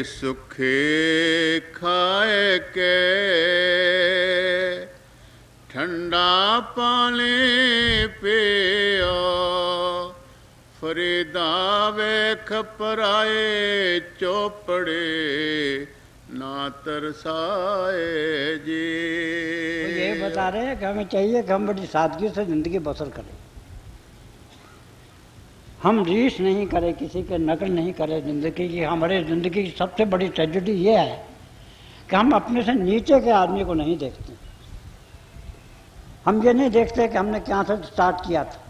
सुखे खाए के, ठंडा पानी पियो, फरीदा वेख पराए चौपड़े ना तरसाए जी। तो ये बता रहे हैं कि हमें चाहिए कि हम बड़ी सादगी से ज़िंदगी बसर करें, हम रीस नहीं करें, किसी के नकल नहीं करें ज़िंदगी की। हमारे ज़िंदगी की सबसे बड़ी ट्रेजेडी ये है कि हम अपने से नीचे के आदमी को नहीं देखते। हम ये नहीं देखते कि हमने कहाँ से स्टार्ट किया था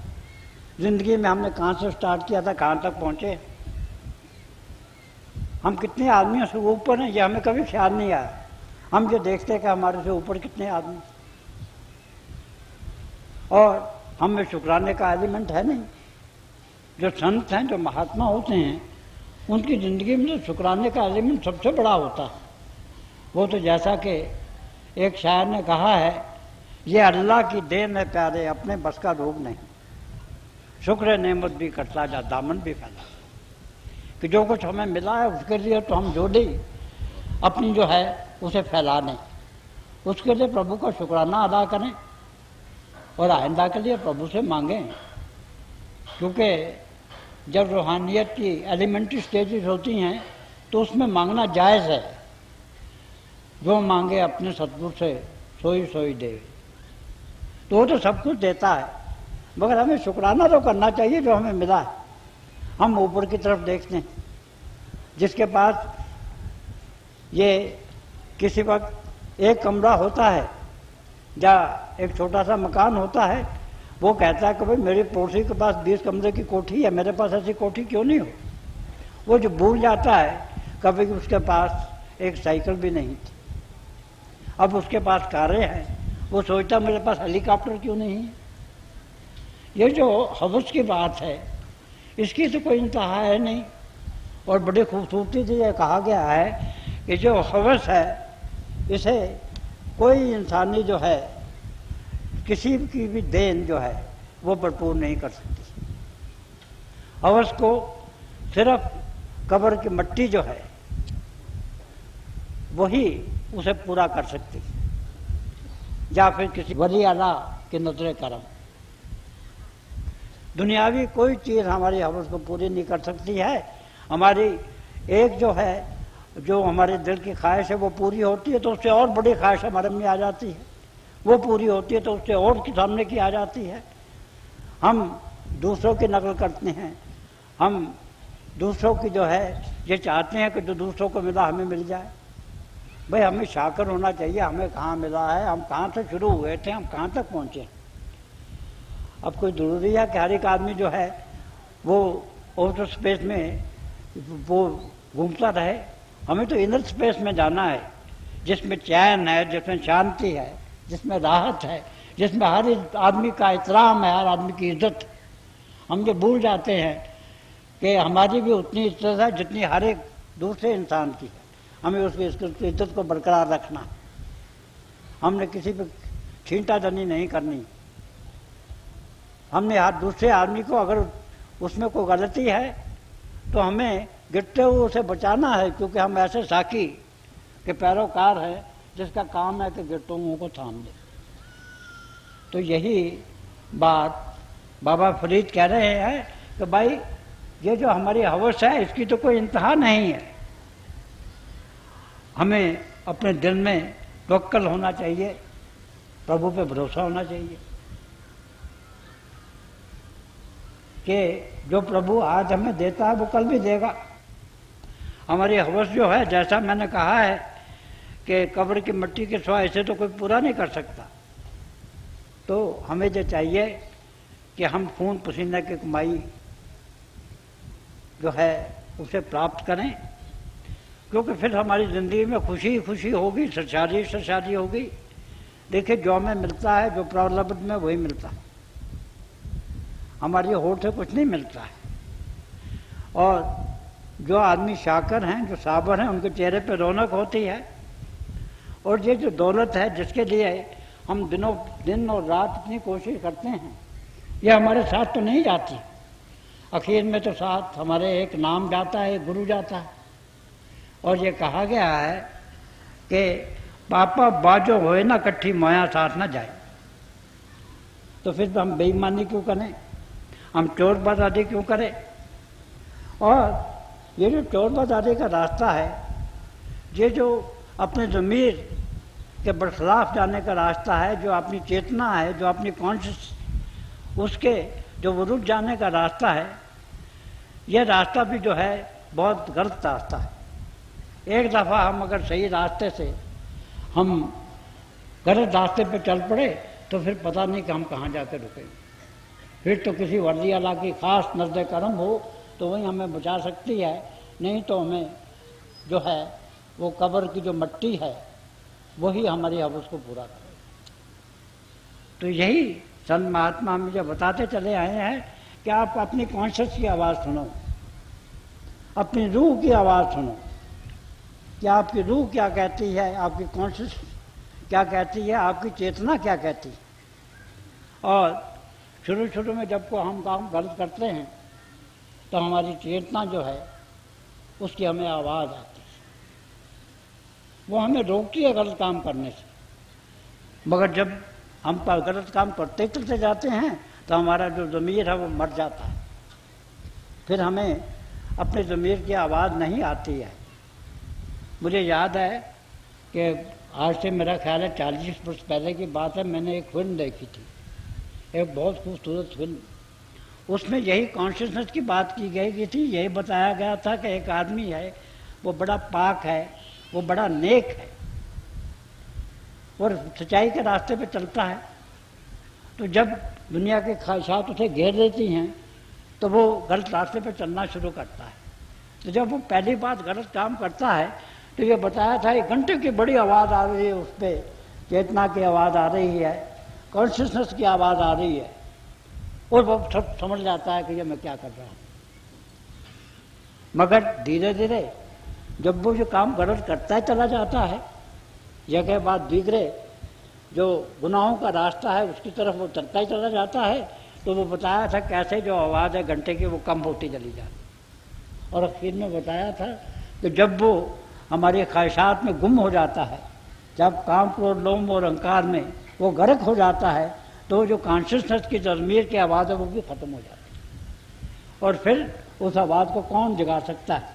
ज़िंदगी में, हमने कहाँ से स्टार्ट किया था, कहाँ तक पहुँचे, हम कितने आदमियों से ऊपर हैं, ये हमें कभी ख्याल नहीं आया। हम ये देखते हैं कि हमारे से ऊपर कितने आदमी, और हमें शुक्राने का एलिमेंट है नहीं। जो संत हैं, जो महात्मा होते हैं, उनकी ज़िंदगी में तो शुक्राने का एलिमेंट सबसे बड़ा होता है। वो तो जैसा कि एक शायर ने कहा है, ये अल्लाह की देन है प्यारे, अपने बस का रोग नहीं, शुक्र नेमत भी करता जा, दामन भी फैला। कि जो कुछ हमें मिला है उसके लिए तो हम जोड़े अपनी जो है उसे फैला नहीं, उसके लिए प्रभु का शुक्राना अदा करें और आइंदा के लिए प्रभु से मांगें। क्योंकि जब रूहानियत की एलिमेंट्री स्टेजेस होती हैं तो उसमें मांगना जायज़ है। जो मांगे अपने सतगुरु से सोई सोई दे, तो वो तो सब कुछ देता है, मगर हमें शुक्राना तो करना चाहिए जो हमें मिला है। हम ऊपर की तरफ देखते हैं, जिसके पास ये किसी वक्त एक कमरा होता है या एक छोटा सा मकान होता है, वो कहता है कि भाई मेरी पड़ोसी के पास 20 कमरे की कोठी है, मेरे पास ऐसी कोठी क्यों नहीं हो। वो जो भूल जाता है कभी उसके पास एक साइकिल भी नहीं थी, अब उसके पास कारें हैं, वो सोचता मेरे पास हेलीकॉप्टर क्यों नहीं है। ये जो हवस की बात है, इसकी तो कोई इंतहा है नहीं। और बड़ी खूबसूरती से ये कहा गया है कि जो हवस है, इसे कोई इंसानी जो है, किसी की भी देन जो है वो भरपूर नहीं कर सकती। हवस को सिर्फ कब्र की मिट्टी जो है वही उसे पूरा कर सकती, या फिर किसी वली आला की नजर करम। दुनियावी कोई चीज़ हमारी हवस को पूरी नहीं कर सकती है। हमारी एक जो है, जो हमारे दिल की ख्वाहिश है वो पूरी होती है तो उससे और बड़ी ख्वाहिश हमारे में आ जाती है, वो पूरी होती है तो उससे और की सामने की आ जाती है। हम दूसरों की नकल करते हैं, हम दूसरों की जो है ये चाहते हैं कि जो दूसरों को मिला हमें मिल जाए। भाई हमें शाकर होना चाहिए, हमें कहाँ मिला है, हम कहाँ से शुरू हुए थे, हम कहाँ तक पहुँचे। अब कोई ज़रूरी है कि हर एक आदमी जो है वो आउटर स्पेस में वो घूमता रहे। हमें तो इनर स्पेस में जाना है, जिसमें चैन है, जिसमें शांति है, जिसमें राहत है, जिसमें हर आदमी का एहतराम है, हर आदमी की इज्जत है। हम ये भूल जाते हैं कि हमारी भी उतनी इज्जत है जितनी हर एक दूसरे इंसान की है। हमें उसकी इज्जत को बरकरार रखना है। हमने किसी पर छींटाजनी नहीं करनी। हमने हर दूसरे आदमी को अगर उसमें कोई गलती है तो हमें गिरते हुए उसे बचाना है, क्योंकि हम ऐसे साकी के पैरोकार हैं जिसका काम है कि गिरतों को थाम दे। तो यही बात बाबा फरीद कह रहे हैं कि भाई ये जो हमारी हवस है इसकी तो कोई इंतहा नहीं है। हमें अपने दिल में तवक्कल होना चाहिए, प्रभु पे भरोसा होना चाहिए कि जो प्रभु आज हमें देता है वो कल भी देगा। हमारी हवस जो है, जैसा मैंने कहा है कि कब्र की मिट्टी के सिवा इसे तो कोई पूरा नहीं कर सकता, तो हमें जो चाहिए कि हम खून पसीने की कमाई जो है उसे प्राप्त करें, क्योंकि फिर हमारी ज़िंदगी में खुशी खुशी होगी, सरसारी होगी। देखिए जो हमें मिलता है, जो प्रलब्ध में वही मिलता है, हमारी होठ से कुछ नहीं मिलता है। और जो आदमी शाकर हैं, जो साबर हैं, उनके चेहरे पे रौनक होती है। और ये जो दौलत है जिसके लिए हम दिन और रात इतनी कोशिश करते हैं, ये हमारे साथ तो नहीं जाती। आखिर में तो साथ हमारे एक नाम जाता है, एक गुरु जाता है, और ये कहा गया है कि पापा बाजो होए ना कट्ठी मोया साथ ना जाए। तो फिर हम बेईमानी क्यों करें, हम चोर बाजारी क्यों करें? और ये जो चोर बाजारी का रास्ता है, ये जो अपने ज़मीर के बरखिलाफ जाने का रास्ता है, जो अपनी चेतना है, जो अपनी कॉन्शियस उसके जो विरुद्ध जाने का रास्ता है, यह रास्ता भी जो है बहुत गलत रास्ता है। एक दफ़ा हम अगर सही रास्ते से हम गलत रास्ते पे चल पड़े तो फिर पता नहीं कि हम कहाँ जाकर रुकेंगे। फिर तो किसी वर्दी अल्लाह की खास नज़्ज़े करम हो तो वही हमें बचा सकती है, नहीं तो हमें जो है वो कब्र की जो मिट्टी है वही हमारी हवस को पूरा करे। तो यही संत महात्मा मुझे बताते चले आए हैं कि आप अपनी कॉन्शियस की आवाज़ सुनो, अपनी रूह की आवाज़ सुनो कि आपकी रूह क्या कहती है, आपकी कॉन्शियस क्या कहती है, आपकी चेतना क्या कहती है। और शुरू शुरू में जब को हम काम गलत करते हैं तो हमारी चेतना जो है उसकी हमें आवाज़ आती है, वो हमें रोकती है गलत काम करने से। मगर जब हम पर गलत काम करते चलते जाते हैं तो हमारा जो ज़मीर है वो मर जाता है, फिर हमें अपने ज़मीर की आवाज़ नहीं आती है। मुझे याद है कि आज से मेरा ख्याल है 40 वर्ष पहले की बात है, मैंने एक फिल्म देखी थी, एक बहुत खूबसूरत फिल्म। उसमें यही कॉन्शियसनेस की बात की गई थी, यही बताया गया था कि एक आदमी है वो बड़ा पाक है, वो बड़ा नेक है और सच्चाई के रास्ते पे चलता है। तो जब दुनिया के ख्वाहिशात उसे घेर लेती हैं तो वो गलत रास्ते पे चलना शुरू करता है। तो जब वो पहली बात गलत काम करता है तो ये बताया था एक घंटे की बड़ी आवाज़ आ रही है, उस पर चेतना की आवाज़ आ रही है, कॉन्शियसनेस की आवाज़ आ रही है, और वो सब समझ जाता है कि ये मैं क्या कर रहा हूँ। मगर धीरे धीरे जब वो जो काम गलत करता चला जाता है, जगह बाद दीगरे जो गुनाहों का रास्ता है उसकी तरफ वो चलता ही चला जाता है, तो वो बताया था कैसे जो आवाज़ है घंटे की वो कम होती चली जाती। और आखिर में बताया था कि जब वो हमारी ख्वाहिशात में गुम हो जाता है, जब काम क्रोध लोभ और अहंकार में वो गर्क हो जाता है, तो जो कॉन्शियसनेस की ज़मीर की आवाज़ है वो भी ख़त्म हो जाती है। और फिर उस आवाज़ को कौन जगा सकता है,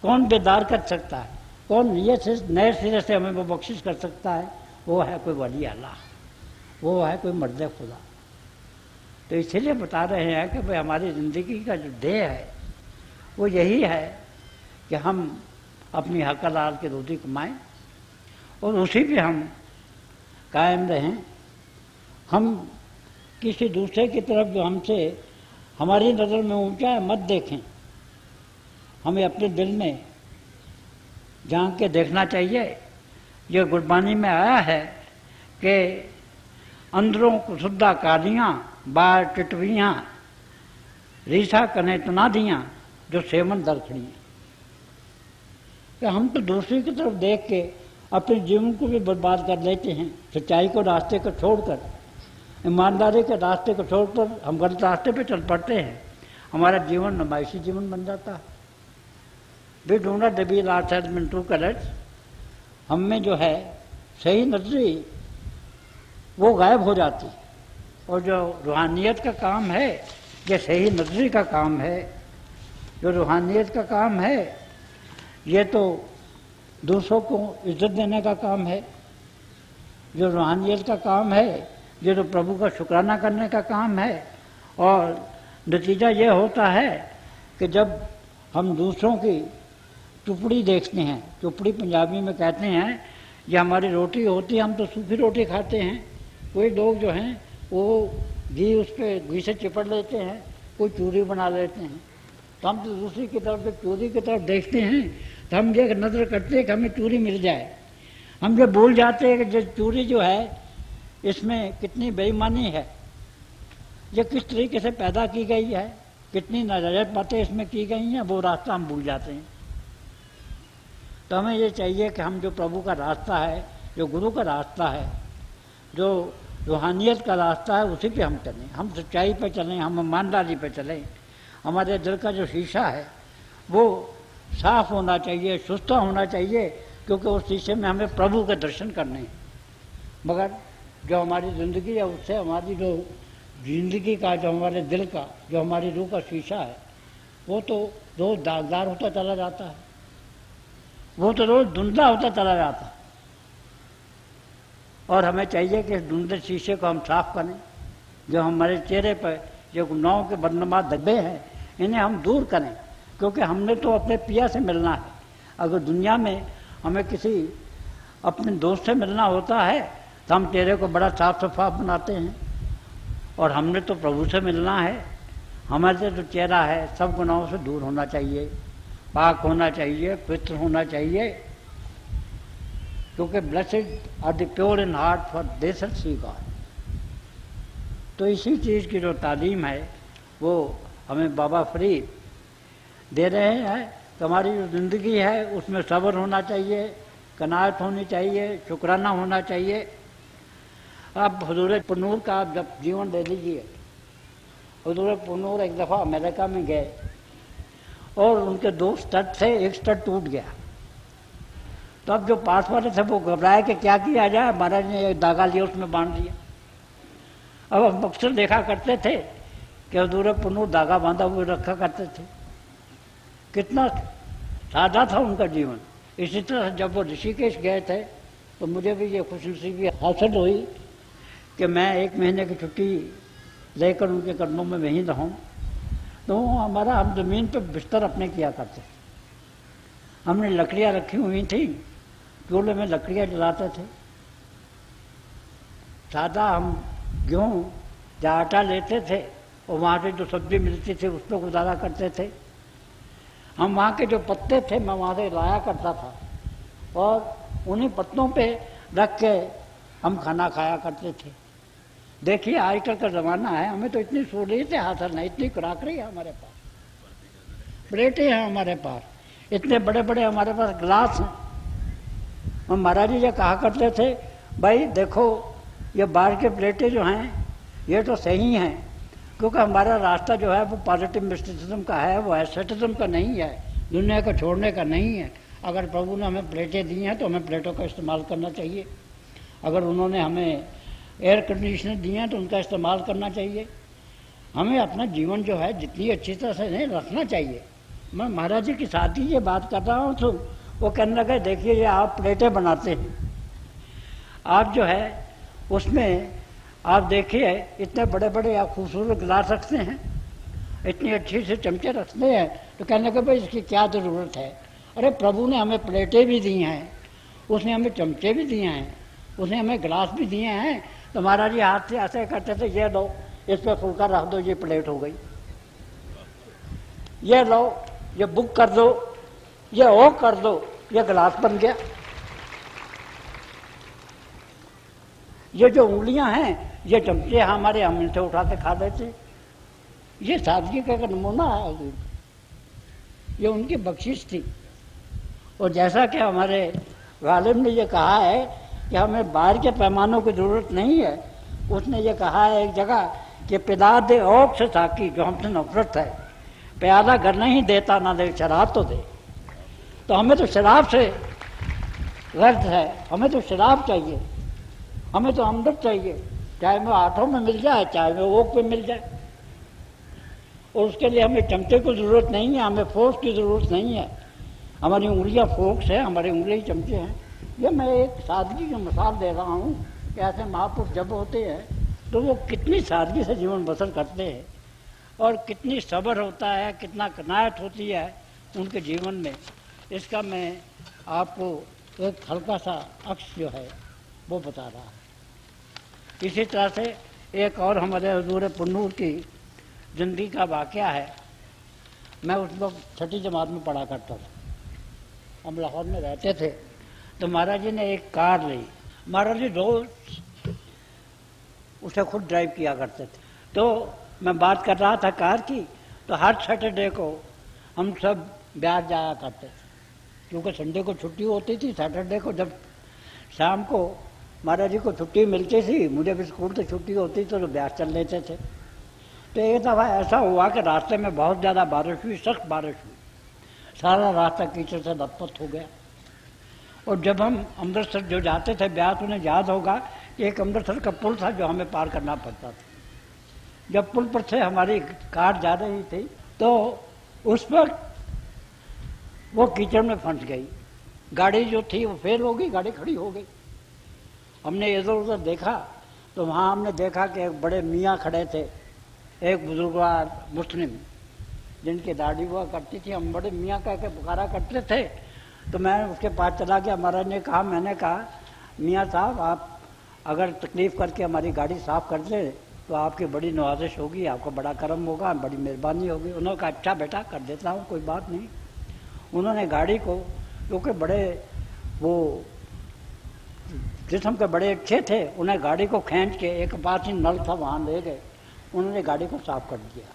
कौन बेदार कर सकता है, कौन नए सिरे से हमें वो बख्शिश कर सकता है? वो है कोई वली अल्लाह, वो है कोई मर्द खुदा। तो इसीलिए बता रहे हैं कि भाई हमारी ज़िंदगी का जो ध्येय है वो यही है कि हम अपनी हक हलाल की रोटी कमाएं और उसी पे हम कायम रहें। हम किसी दूसरे की तरफ जो हमसे हमारी नज़र में ऊंचा है मत देखें, हमें अपने दिल में झांक के देखना चाहिए। ये गुरबानी में आया है कि अंदरों को सुद्धा कालियाँ बाहर टिटवियाँ रीसा कने तनादियाँ जो सेवन दरखड़ियाँ। कि हम तो दूसरी की तरफ देख के अपने जीवन को भी बर्बाद कर लेते हैं। सच्चाई को रास्ते को छोड़कर, ईमानदारी के रास्ते को छोड़कर हम गलत रास्ते पे चल पड़ते हैं, हमारा जीवन नुमाइशी जीवन बन जाता है। We do not reveal ourselves in true colours. हम में जो है सही नजरी वो गायब हो जाती, और जो रूहानियत का काम है ये सही नजरी का काम है। जो रूहानियत का काम है ये तो दूसरों को इज्जत देने का काम है। जो रूहानियत का काम है ये तो प्रभु का शुक्राना करने का काम है। और नतीजा ये होता है कि जब हम दूसरों की चुपड़ी देखते हैं, चुपड़ी पंजाबी में कहते हैं, ये हमारी रोटी होती है, हम तो सूखी रोटी खाते हैं। कोई लोग जो हैं वो घी उस पर घी से चिपट लेते हैं, कोई चूरी बना लेते हैं। तो हम तो दूसरी की तरफ जब चूरी की तरफ देखते हैं तो हम ये नज़र करते हैं कि हमें चूरी मिल जाए। हम ये भूल जाते हैं कि जो चूरी जो है इसमें कितनी बेईमानी है, ये किस तरीके से पैदा की गई है, कितनी नाजायज़ बातें इसमें की गई हैं, वो रास्ता हम भूल जाते हैं। तो हमें ये चाहिए कि हम जो प्रभु का रास्ता है, जो गुरु का रास्ता है, जो रूहानियत का रास्ता है, उसी पे हम चलें, हम सच्चाई पे चलें, हम ईमानदारी पे चलें। हमारे दिल का जो शीशा है वो साफ होना चाहिए, सुस्त होना चाहिए, क्योंकि उस शीशे में हमें प्रभु के दर्शन करने हैं। मगर जो हमारी ज़िंदगी है उससे हमारी जो ज़िंदगी का, जो हमारे दिल का, जो हमारी रूह का शीशा है, वो तो रोज़ दागदार होता चला जाता है, वो तो रोज़ धुंधला होता चला जाता है। और हमें चाहिए कि इस धुंधले शीशे को हम साफ करें। जो हमारे चेहरे पर जो गुनाहों के बदनुमा धब्बे हैं, इन्हें हम दूर करें, क्योंकि हमने तो अपने पिया से मिलना है। अगर दुनिया में हमें किसी अपने दोस्त से मिलना होता है तो हम चेहरे को बड़ा साफ सफाफ बनाते हैं, और हमने तो प्रभु से मिलना है। हमारे जो चेहरा है सब गुनाहों से दूर होना चाहिए, पाक होना चाहिए, पवित्र होना चाहिए, क्योंकि blessed are the pure in heart for they shall see God. तो इसी चीज़ की जो तालीम है वो हमें बाबा फरीद दे रहे हैं कि हमारी जो ज़िंदगी है उसमें सब्र होना चाहिए, कनाअत होनी चाहिए, शुक्राना होना चाहिए। अब हुजूर पुनूर का आप जब जीवन ले लीजिए, हुजूर पुनूर एक दफ़ा अमेरिका में गए और उनके 2 स्टड थे, एक स्टड टूट गया। तो अब जो पास वाले थे वो घबराए कि क्या किया जाए, महाराज ने एक धागा लिया, उसमें बांध दिया। अब हम अक्सर देखा करते थे कि हुजूर पुनूर धागा बांधा हुए रखा करते थे, कितना सादा था उनका जीवन। इसी तरह जब वो ऋषिकेश गए थे तो मुझे भी ये खुशनसीबी हासिल हुई कि मैं 1 महीने की छुट्टी लेकर उनके कदमों में वहीं रहूं। तो हमारा हम ज़मीन पर बिस्तर अपने किया करते, हमने लकड़ियाँ रखी हुई थी, चूल्हे में लकड़ियाँ जलाते थे। सादा हम गेहूँ या आटा लेते थे और वहाँ से जो सब्ज़ी मिलती थी उस पर गुजारा करते थे। हम वहाँ के जो पत्ते थे मैं वहाँ से लाया करता था और उन्हीं पत्तों पे रख के हम खाना खाया करते थे। देखिए आजकल का ज़माना है, हमें तो इतनी सहूलियतें हासिल नहीं, इतनी क्रॉकरी है हमारे पास, प्लेटें हैं हमारे पास, इतने बड़े बड़े हमारे पास गिलास हैं। हम महाराज जी ये कहा करते थे, भाई देखो ये बाहर के प्लेटें जो हैं ये तो सही हैं, क्योंकि हमारा रास्ता जो है वो पॉजिटिव मिस्टिसिज्म का है, वो एस्थेटिज्म का नहीं है, दुनिया को छोड़ने का नहीं है। अगर प्रभु ने हमें प्लेटें दी हैं तो हमें प्लेटों का इस्तेमाल करना चाहिए। अगर उन्होंने हमें एयर कंडीशनर दिए हैं तो उनका इस्तेमाल करना चाहिए। हमें अपना जीवन जो है जितनी अच्छी तरह से नहीं रखना चाहिए। मैं महाराज जी के साथ ही ये बात कर रहा हूँ तो वो कहने लगे, देखिए ये आप प्लेटें बनाते हैं, आप जो है उसमें आप देखिए इतने बड़े बड़े आप खूबसूरत गिलास रखते हैं, इतनी अच्छी से चमचे रखते हैं, तो कहने लगे भाई इसकी क्या ज़रूरत है। अरे प्रभु ने हमें प्लेटें भी दी हैं, उसने हमें चमचे भी दिए हैं, उसने हमें गिलास भी दिए हैं। तो महाराज जी हाथ से ऐसे करते थे, ये लो इस पर फुल्का रख दो, ये प्लेट हो गई, ये लो ये बुक कर दो, ये ओ कर दो, ये गिलास बन गया। ये जो उंगलियां हैं ये चमचे हमारे, हम इनसे उठा के खा लेते। ये सादगी का नमूना है, ये उनकी बख्शिश थी। और जैसा कि हमारे गालिब ने ये कहा है कि हमें बाहर के पैमानों की ज़रूरत नहीं है, उसने ये कहा है एक जगह कि पिला दे औक से साकी, जो हमसे नफरत है, प्याला घर नहीं देता ना दे शराब तो दे। तो हमें तो शराब से गर्द है, हमें तो शराब चाहिए, हमें तो अमृत चाहिए, चाहे वो आठों में मिल जाए चाहे वो ओक पे मिल जाए। और उसके लिए हमें चमचे की ज़रूरत नहीं है, हमें फोर्स की ज़रूरत नहीं है। हमारी उंगलियां फोर्स है, हमारी उंगली चमचे हैं। ये मैं एक सादगी की मिसाल दे रहा हूँ कि ऐसे महापुरुष जब होते हैं तो वो कितनी सादगी से जीवन बसर करते हैं और कितनी सब्र होता है, कितना कनायत होती है उनके जीवन में। इसका मैं आपको एक हल्का सा अक्स जो है वो बता रहा है। इसी तरह से एक और हमारे हुजूर पुन्नूर की ज़िंदगी का वाक़या है। मैं उस वक्त 6ठी जमात में पढ़ा करता था, हम लाहौर में रहते थे। तो महाराज जी ने एक कार ली, महाराज जी रोज़ उसे खुद ड्राइव किया करते थे। तो मैं बात कर रहा था कार की, तो हर सैटरडे को हम सब ब्याज जाया करते थे, क्योंकि संडे को छुट्टी होती थी। सैटरडे को जब शाम को महाराज जी को छुट्टी मिलती थी, मुझे भी स्कूल से छुट्टी होती तो ब्याज चल लेते थे। तो एक दफ़ा ऐसा हुआ कि रास्ते में बहुत ज़्यादा बारिश हुई, सख्त बारिश हुई, सारा रास्ता कीचड़ से लथपथ हो गया। और जब हम अमृतसर जो जाते थे ब्यास, उन्हें याद होगा, एक अमृतसर का पुल था जो हमें पार करना पड़ता था। जब पुल पर से हमारी कार जा रही थी तो उस वक्त वो कीचड़ में फंस गई। गाड़ी जो थी वो फेल हो गई, गाड़ी खड़ी हो गई। हमने इधर उधर देखा तो वहाँ हमने देखा कि एक बड़े मियाँ खड़े थे, एक बुजुर्गवार मुस्लिम जिनकी दाढ़ी हुआ करती थी। हम बड़े मियाँ कह के पुकारा करते थे। तो मैं उसके पास चला गया। महाराज ने कहा, मैंने कहा मियाँ साहब आप अगर तकलीफ़ करके हमारी गाड़ी साफ़ कर दे तो आपकी बड़ी नवाजिश होगी, आपका बड़ा करम होगा, बड़ी मेहरबानी होगी। उन्होंने कहा अच्छा बेटा कर देता हूँ, कोई बात नहीं। उन्होंने गाड़ी को, क्योंकि बड़े वो जिस्म के बड़े अच्छे थे, उन्हें गाड़ी को खींच के एक पास ही नल था वहाँ ले गए। उन्होंने गाड़ी को साफ़ कर दिया।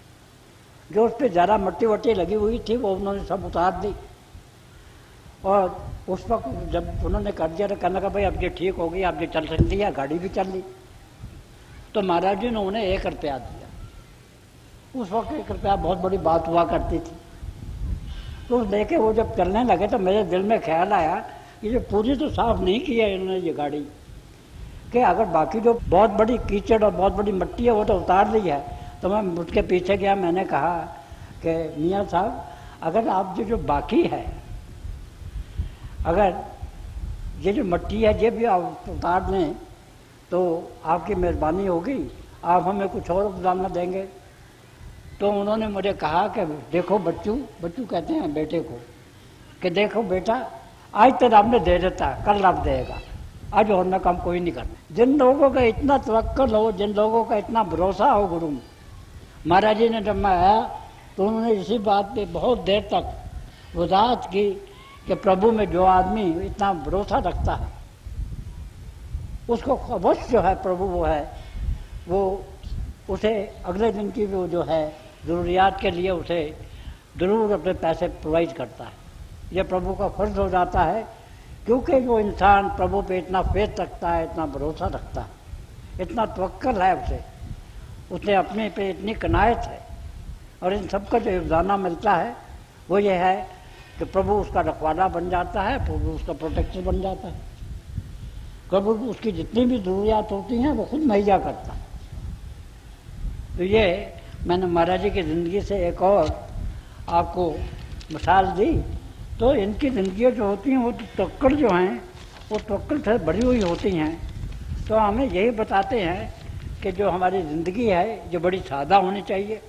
जो उस पर ज़्यादा मट्टी वट्टी लगी हुई थी वो उन्होंने सब उतार दी। और उस वक्त जब उन्होंने कर दिया तो कहने लगा भाई अब ये ठीक हो गई, अब ये चल सकती है। गाड़ी भी चल ली। तो महाराज जी ने उन्हें 1 रुपया दिया। उस वक्त 1 रुपया बहुत बड़ी बात हुआ करती थी। तो लेके वो जब चलने लगे तो मेरे दिल में ख्याल आया कि ये पूरी तो साफ नहीं की है इन्होंने ये गाड़ी, कि अगर बाकी जो बहुत बड़ी कीचड़ और बहुत बड़ी मिट्टी है वो तो उतार ली है। तो मैं उसके पीछे गया, मैंने कहा कि मियाँ साहब अगर आप जो बाकी है, अगर ये जो मिट्टी है ये भी आप उतार लें तो आपकी मेहरबानी होगी, आप हमें कुछ और उपदान देंगे। तो उन्होंने मुझे कहा कि देखो बच्चू, बच्चू कहते हैं बेटे को, कि देखो बेटा आज तेरा आपने दे देता है, कल आप देगा, आज और ना काम कोई नहीं करना। जिन लोगों का इतना तवक्कल हो, जिन लोगों का इतना भरोसा हो गुरु में। महाराज जी ने जब मैं आया तो उन्होंने इसी बात पे बहुत देर तक वजाहत की कि प्रभु में जो आदमी इतना भरोसा रखता है उसको अवश्य जो है प्रभु वो है वो उसे अगले दिन की वो जो है ज़रूरियात के लिए उसे ज़रूर अपने पैसे प्रोवाइड करता है। यह प्रभु का फर्ज हो जाता है, क्योंकि जो इंसान प्रभु पे इतना फेथ रखता है, इतना भरोसा रखता है, इतना तवक्कल है उसे अपने पे इतनी कनायत है, और इन सब का जो योगदाना मिलता है वो ये है कि प्रभु उसका रखवाला बन जाता है, प्रभु उसका प्रोटेक्टर बन जाता है। प्रभु उसकी जितनी भी ज़रूरियात होती हैं वो खुद मुहैया करता है। तो ये मैंने महाराज जी की ज़िंदगी से एक और आपको मिसाल दी। तो इनकी ज़िंदगी जो होती हैं वो तवक्कल जो हैं वो तवक्कल से भरी हुई होती हैं। तो हमें यही बताते हैं कि जो हमारी ज़िंदगी है ये बड़ी सादा होनी चाहिए,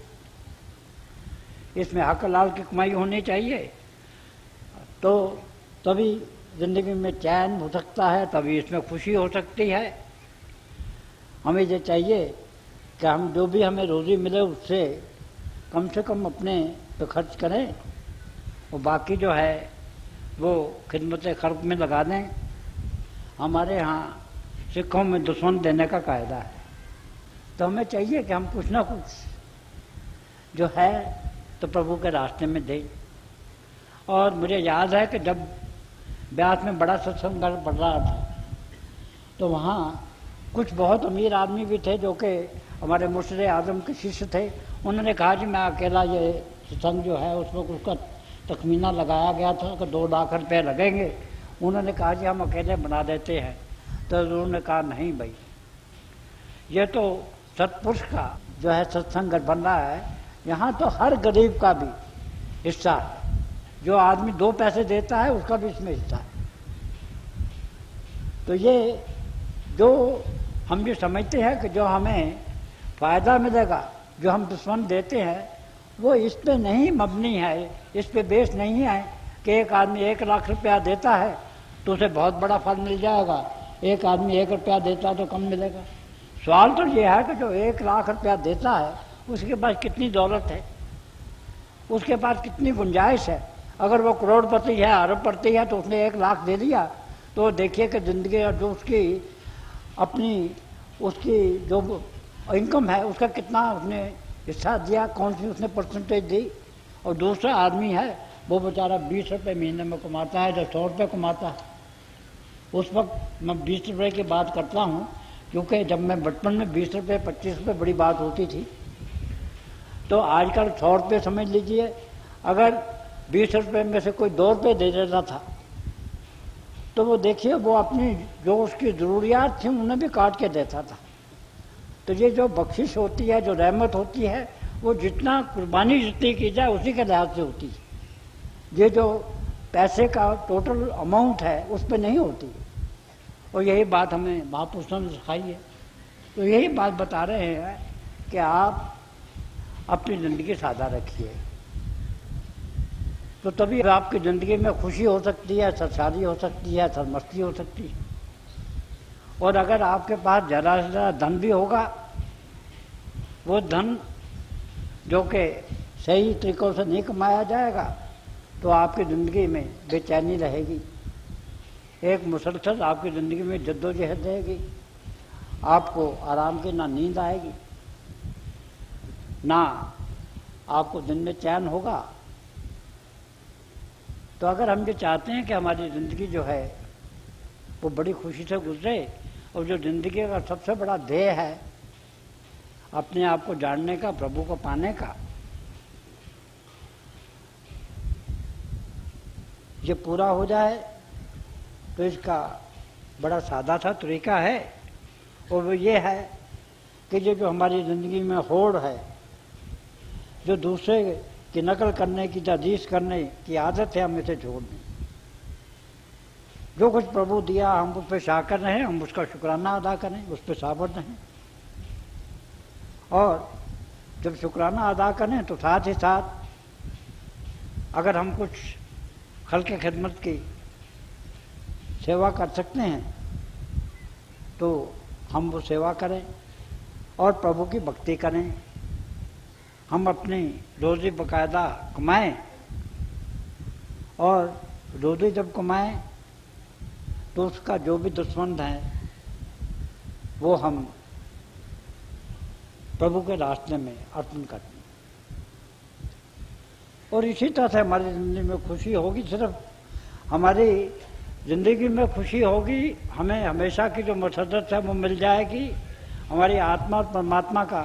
इसमें हक हलाल की कमाई होनी चाहिए, तो तभी ज़िंदगी में चैन हो सकता है, तभी इसमें खुशी हो सकती है। हमें ये चाहिए कि हम जो भी हमें रोज़ी मिले उससे कम से कम अपने पे खर्च करें और बाकी जो है वो खिदमत खल्क़ में लगा दें। हमारे यहाँ सिखों में दुश्मन देने का कायदा है, तो हमें चाहिए कि हम कुछ ना कुछ जो है तो प्रभु के रास्ते में दें। और मुझे याद है कि जब ब्यास में बड़ा सत्संग बढ़ रहा था तो वहाँ कुछ बहुत अमीर आदमी भी थे जो कि हमारे मुर्शिद आज़म के शिष्य थे। उन्होंने कहा जी मैं अकेला ये सत्संग जो है उसमें उसका तखमीना लगाया गया था कि 2 लाख रुपए लगेंगे। उन्होंने कहा जी हम अकेले बना देते हैं। तो उन्होंने कहा नहीं भाई, ये तो सतपुरुष का जो है सत्संग बन रहा है, यहाँ तो हर गरीब का भी हिस्सा है। जो आदमी 2 पैसे देता है उसका भी इसमें हिस्सा है। तो ये जो हम ये समझते हैं कि जो हमें फ़ायदा मिलेगा, जो हम दुश्मन देते हैं, वो इस पे नहीं मबनी है, इस पे बेस नहीं है कि एक आदमी 1 लाख रुपया देता है तो उसे बहुत बड़ा फल मिल जाएगा, एक आदमी 1 रुपया देता है तो कम मिलेगा। सवाल तो ये है कि जो 1 लाख रुपया देता है उसके पास कितनी दौलत है, उसके पास कितनी गुंजाइश है। अगर वो करोड़पति है, अरबपति है तो उसने 1 लाख दे दिया तो देखिए कि ज़िंदगी और जो उसकी अपनी उसकी जो इनकम है उसका कितना उसने हिस्सा दिया, कौन सी उसने परसेंटेज दी। और दूसरा आदमी है वो बेचारा 20 रुपये महीने में कमाता है, जब 100 रुपये कमाता है। उस वक्त मैं 20 रुपये की बात करता हूँ क्योंकि जब मैं बचपन में 20 रुपये 25 रुपये बड़ी बात होती थी। तो आजकल 100 रुपये समझ लीजिए। अगर 20 रुपये में से कोई 2 रुपये दे देता था, तो वो देखिए वो अपनी जो उसकी ज़रूरियात थी उन्हें भी काट के देता था। तो ये जो बख्शिश होती है, जो रहमत होती है, वो जितना कुर्बानी जितनी की जाए उसी के लिहाज से होती है। ये जो पैसे का टोटल अमाउंट है उस पर नहीं होती। और यही बात हमें महापुरुषों ने सिखाई है। तो यही बात बता रहे हैं कि आप अपनी ज़िंदगी सादा रखिए, तो तभी आपकी ज़िंदगी में खुशी हो सकती है, सरसारी हो सकती है, सरमस्ती हो सकती है। और अगर आपके पास ज़रा से ज़रा धन भी होगा, वो धन जो कि सही तरीक़ों से नहीं कमाया जाएगा, तो आपकी ज़िंदगी में बेचैनी रहेगी। एक मुसलसल आपकी ज़िंदगी में जद्दोजहद रहेगी। आपको आराम की ना नींद आएगी, ना आपको दिन में चैन होगा। तो अगर हम ये चाहते हैं कि हमारी ज़िंदगी जो है वो बड़ी खुशी से गुजरे, और जो ज़िंदगी का सबसे बड़ा ध्येय है अपने आप को जानने का, प्रभु को पाने का, ये पूरा हो जाए, तो इसका बड़ा सादा सा तरीका है। और वो ये है कि ये जो हमारी ज़िंदगी में होड़ है, जो दूसरे की नकल करने की, तारीफ करने की आदत है, हम इसे छोड़ दें। जो कुछ प्रभु दिया हम उस पर शाकर रहें, हम उसका शुक्राना अदा करें, उस पर साबर रहें। और जब शुक्राना अदा करें तो साथ ही साथ अगर हम कुछ खल्क़ खिदमत की सेवा कर सकते हैं तो हम वो सेवा करें और प्रभु की भक्ति करें। हम अपनी रोज़ी बाकायदा कमाएं, और रोज़ी जब कमाएं तो उसका जो भी दुश्मन है वो हम प्रभु के रास्ते में अर्पण करते हैं। और इसी तरह से हमारी ज़िंदगी में खुशी होगी। सिर्फ हमारी ज़िंदगी में खुशी होगी, हमें हमेशा की जो मसरत है वो मिल जाएगी, हमारी आत्मा और परमात्मा का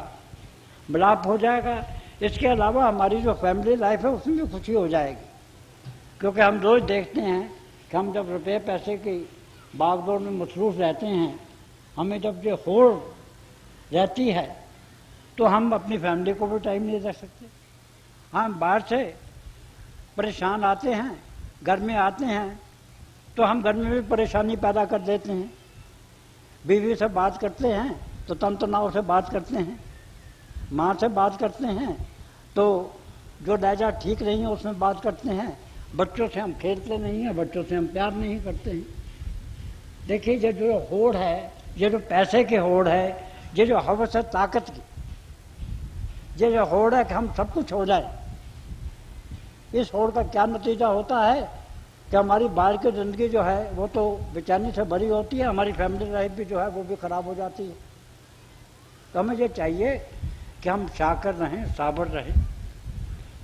मिलाप हो जाएगा। इसके अलावा हमारी जो फैमिली लाइफ है उसमें भी खुशी हो जाएगी, क्योंकि हम रोज़ देखते हैं कि हम जब रुपये पैसे की भागदौड़ में मसरूफ़ रहते हैं, हमें जब ये होड़ रहती है तो हम अपनी फैमिली को भी टाइम नहीं दे सकते। हम बाहर से परेशान आते हैं, घर में आते हैं तो हम घर में भी परेशानी पैदा कर देते हैं। बीवी से बात करते हैं तो तनाव से बात करते हैं, माँ से बात करते हैं तो जो लहजा ठीक नहीं है उसमें बात करते हैं, बच्चों से हम खेलते नहीं हैं, बच्चों से हम प्यार नहीं करते हैं। देखिए ये जो होड़ है, ये जो पैसे की होड़ है, ये जो हवस है ताकत की, ये जो होड़ है कि हम सब कुछ हो जाए, इस होड़ का क्या नतीजा होता है कि हमारी बाहर की ज़िंदगी जो है वो तो बेचैनी से भरी होती है, हमारी फैमिली लाइफ भी जो है वो भी ख़राब हो जाती है। तो हमें ये चाहिए कि हम शाकर रहें, साबर रहें,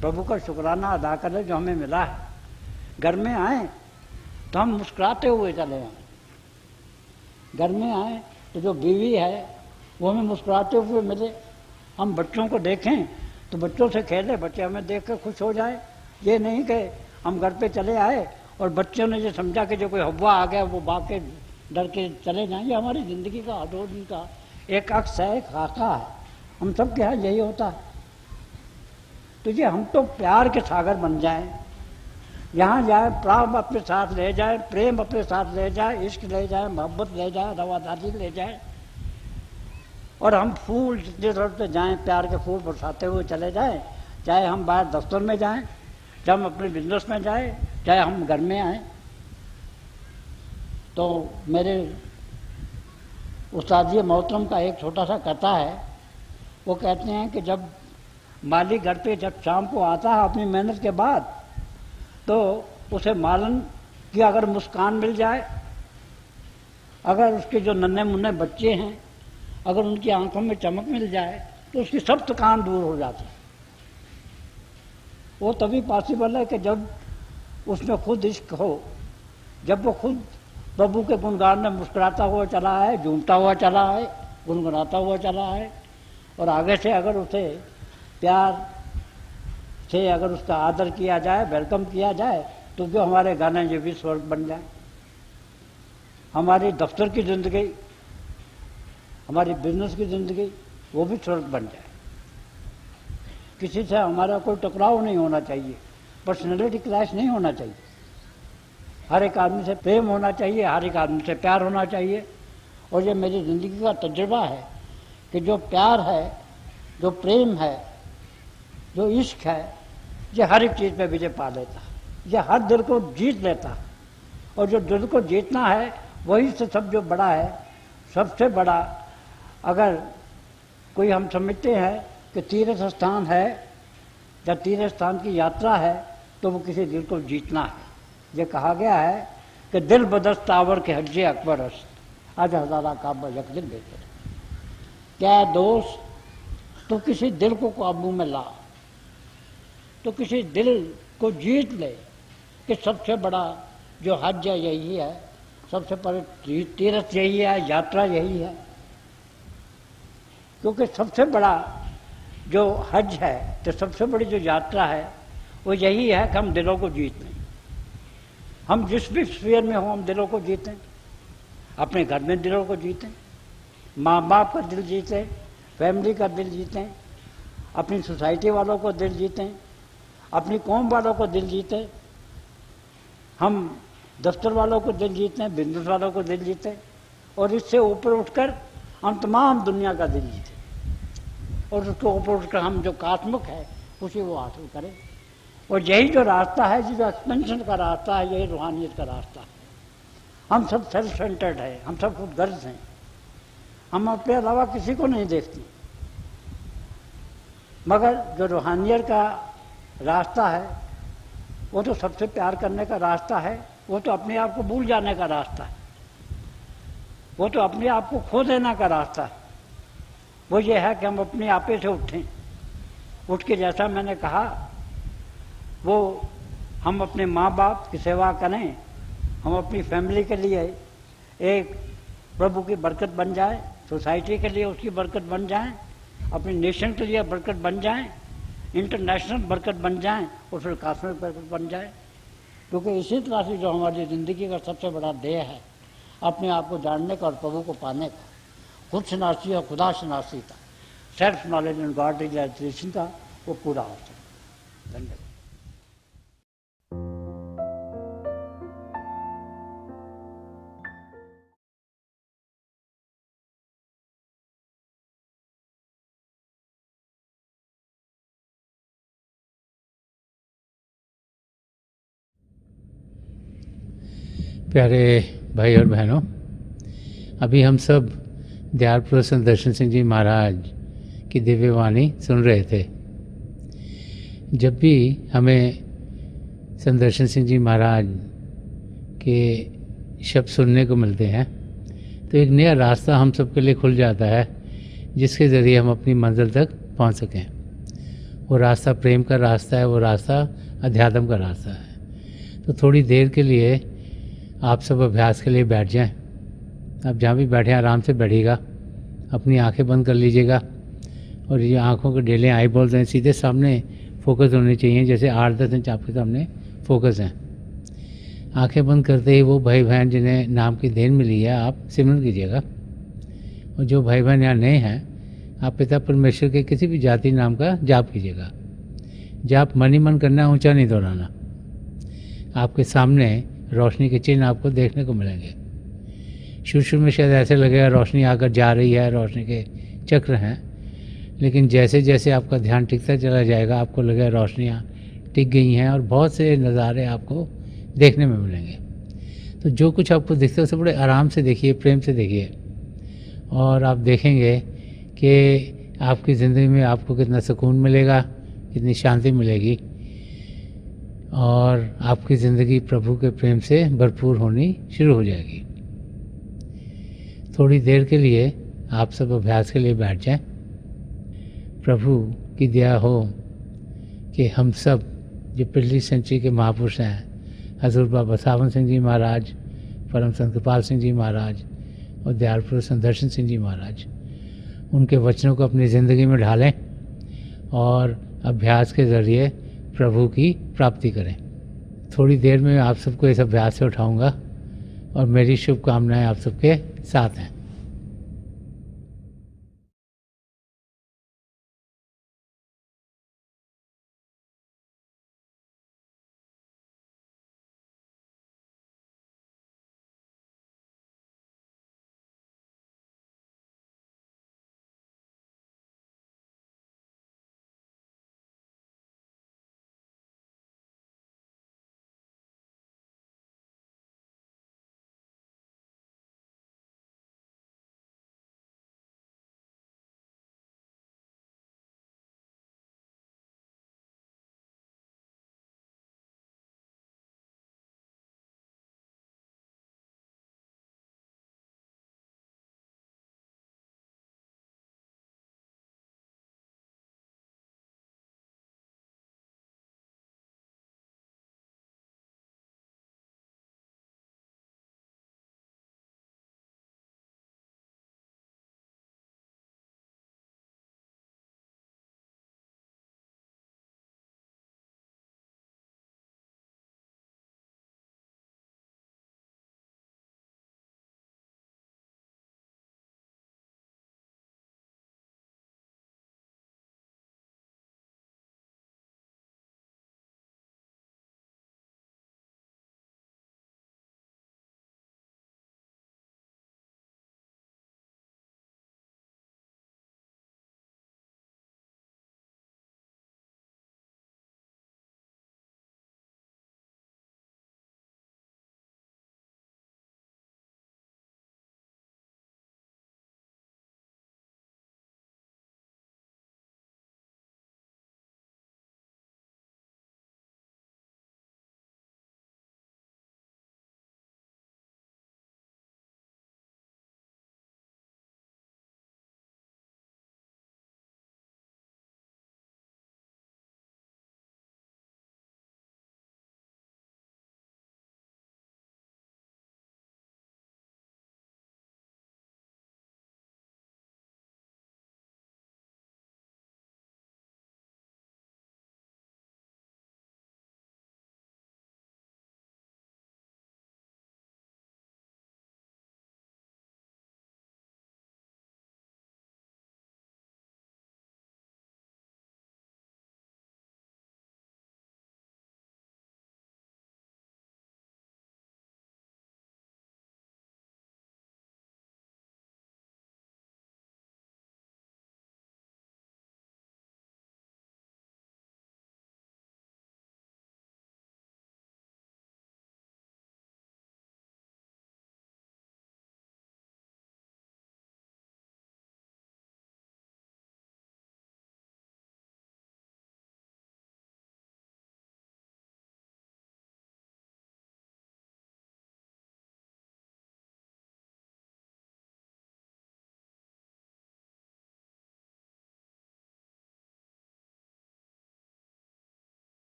प्रभु का शुक्राना अदा करें जो हमें मिला है। घर में आए तो हम मुस्कुराते हुए चले आएँ। घर में आए तो जो बीवी है वो हमें मुस्कुराते हुए मिले। हम बच्चों को देखें तो बच्चों से खेलें, बच्चे हमें देख कर खुश हो जाए। ये नहीं कि हम घर पे चले आए और बच्चों ने ये समझा कि जो कोई हवा आ गया वो भाग के डर के चले जाएं। ये हमारी ज़िंदगी का रोज़ का एक अक्स है, एक खाका है, हम सब के यहाँ यही होता है। तो ये हम तो प्यार के सागर बन जाएं, यहाँ जाए प्रेम अपने साथ ले जाए, प्रेम अपने साथ ले जाए, इश्क ले जाए, मोहब्बत ले जाए, रवादारी ले जाए, और हम फूल जितने तरफ से जाएँ प्यार के फूल बरसाते हुए चले जाएं। चाहे हम बाहर दफ्तर में जाएं, चाहे हम अपने बिजनेस में जाएं, चाहे हम घर में आएँ। तो मेरे उस्ताद मोहतरम का एक छोटा सा कथा है। वो कहते हैं कि जब माली घर पे जब शाम को आता है अपनी मेहनत के बाद, तो उसे मालन की अगर मुस्कान मिल जाए, अगर उसके जो नन्हे मुन्ने बच्चे हैं अगर उनकी आंखों में चमक मिल जाए तो उसकी सब थकान दूर हो जाती है। वो तभी पॉसिबल है कि जब उसमें खुद इश्क हो, जब वो खुद प्रभु के गुणगान में मुस्कुराता हुआ चला है, झूमता हुआ चला है, गुनगुनाता हुआ चला है, और आगे से अगर उसे प्यार से अगर उसका आदर किया जाए, वेलकम किया जाए, तो क्यों हमारे गाने ये भी स्वर्ग बन जाए। हमारी दफ्तर की ज़िंदगी, हमारी बिजनेस की ज़िंदगी, वो भी स्वर्ग बन जाए। किसी से हमारा कोई टकराव नहीं होना चाहिए, पर्सनैलिटी क्लैश नहीं होना चाहिए। हर एक आदमी से प्रेम होना चाहिए, हर एक आदमी से प्यार होना चाहिए। और ये मेरी ज़िंदगी का तजुर्बा है कि जो प्यार है, जो प्रेम है, जो इश्क है, ये हर एक चीज़ पे विजय पा लेता, ये हर दिल को जीत लेता। और जो दिल को जीतना है वही से सब जो बड़ा है, सबसे बड़ा अगर कोई हम समझते हैं कि तीर्थ स्थान है या तीर्थ स्थान की यात्रा है, तो वो किसी दिल को जीतना है। ये कहा गया है कि दिल बदस्त आवर के हज्जे अकबर अस्त, आज हज़ारा काबा यक दिल बेहतर। क्या दोस्त, तो किसी दिल को काबू में ला, तो किसी दिल को जीत ले कि सबसे बड़ा जो हज है यही है, सबसे बड़े तीर्थ यही है, यात्रा यही है। क्योंकि सबसे बड़ा जो हज है, तो सबसे बड़ी जो यात्रा है वो यही है कि हम दिलों को जीत लें। हम जिस भी स्फीयर में हों, हम दिलों को जीतें। अपने घर में दिलों को जीतें, माँ बाप का दिल जीतें, फैमिली का दिल जीतें, अपनी सोसाइटी वालों को दिल जीतें, अपनी कौम वालों को दिल जीतें, हम दफ्तर वालों को दिल जीतें, बिजनेस वालों को दिल जीतें, और इससे ऊपर उठकर हम तमाम दुनिया का दिल जीतें। और उसके ऊपर उठकर हम जो कास्मिक है उसे वो हासिल करें। और यही जो रास्ता है, जो एक्सपेंशन का रास्ता है, यही रूहानियत का रास्ता है। हम सब सेल्फ सेंटर्ड है, हम सब खुद गर्ज हैं, हम अपने अलावा किसी को नहीं देखते। मगर जो रूहानियत का रास्ता है वो तो सबसे प्यार करने का रास्ता है, वो तो अपने आप को भूल जाने का रास्ता है, वो तो अपने आप को खो देने का रास्ता है। वो ये है कि हम अपने आपे से उठें, उठ के जैसा मैंने कहा, वो हम अपने माँ बाप की सेवा करें, हम अपनी फैमिली के लिए एक प्रभु की बरकत बन जाए, सोसाइटी के लिए उसकी बरकत बन जाए, अपने नेशन के लिए बरकत बन जाए, इंटरनेशनल बरकत बन जाए, और फिर कॉस्मिक बरकत बन जाए। क्योंकि इसी तरह से जो हमारी ज़िंदगी का सबसे बड़ा ध्येय है, अपने आप को जानने का और प्रभु को पाने का, खुद शनासी और खुदा शनासी का, self knowledge and God realisation का, वो पूरा होता है। धन्यवाद। प्यारे भाई और बहनों, अभी हम सब दयाल संदर्शन सिंह जी महाराज की दिव्य वाणी सुन रहे थे। जब भी हमें संदर्शन सिंह जी महाराज के शब्द सुनने को मिलते हैं तो एक नया रास्ता हम सब के लिए खुल जाता है, जिसके ज़रिए हम अपनी मंजिल तक पहुंच सकें। वो रास्ता प्रेम का रास्ता है, वो रास्ता अध्यात्म का रास्ता है। तो थोड़ी देर के लिए आप सब अभ्यास के लिए बैठ जाएं। आप जहाँ भी बैठे आराम से बैठिएगा, अपनी आंखें बंद कर लीजिएगा, और ये आंखों के डेले आई बॉल्स हैं सीधे सामने फोकस होने चाहिए, जैसे 8-10 इंच आपके सामने फोकस हैं। आंखें बंद करते ही वो भाई बहन जिन्हें नाम की देन मिली है, आप सिमरन कीजिएगा। और जो भाई बहन यहाँ नए हैं, आप पिता परमेश्वर के किसी भी जाति नाम का जाप कीजिएगा। जाप मन ही मन करना, ऊंचा नहीं दोहराना। आपके सामने रोशनी के चिन्ह आपको देखने को मिलेंगे। शुरू में शायद ऐसे लगेगा रोशनी आकर जा रही है, रोशनी के चक्र हैं, लेकिन जैसे जैसे आपका ध्यान टिकता चला जाएगा, आपको लगेगा रोशनियाँ टिक गई हैं और बहुत से नज़ारे आपको देखने में मिलेंगे। तो जो कुछ आपको दिखता है उसे बड़े आराम से देखिए, प्रेम से देखिए, और आप देखेंगे कि आपकी ज़िंदगी में आपको कितना सुकून मिलेगा, कितनी शांति मिलेगी, और आपकी ज़िंदगी प्रभु के प्रेम से भरपूर होनी शुरू हो जाएगी। थोड़ी देर के लिए आप सब अभ्यास के लिए बैठ जाएं। प्रभु की दया हो कि हम सब जो पिछली सेंचुरी के महापुरुष हैं, हजूर बाबा सावन सिंह जी महाराज, परम संत कृपाल सिंह जी महाराज और दयाल पुरुष संदर्शन सिंह जी महाराज, उनके वचनों को अपनी ज़िंदगी में ढालें और अभ्यास के ज़रिए प्रभु की प्राप्ति करें। थोड़ी देर में आप सबको इस अभ्यास से उठाऊंगा और मेरी शुभकामनाएं आप सबके साथ हैं।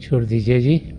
छोड़ दीजिए जी।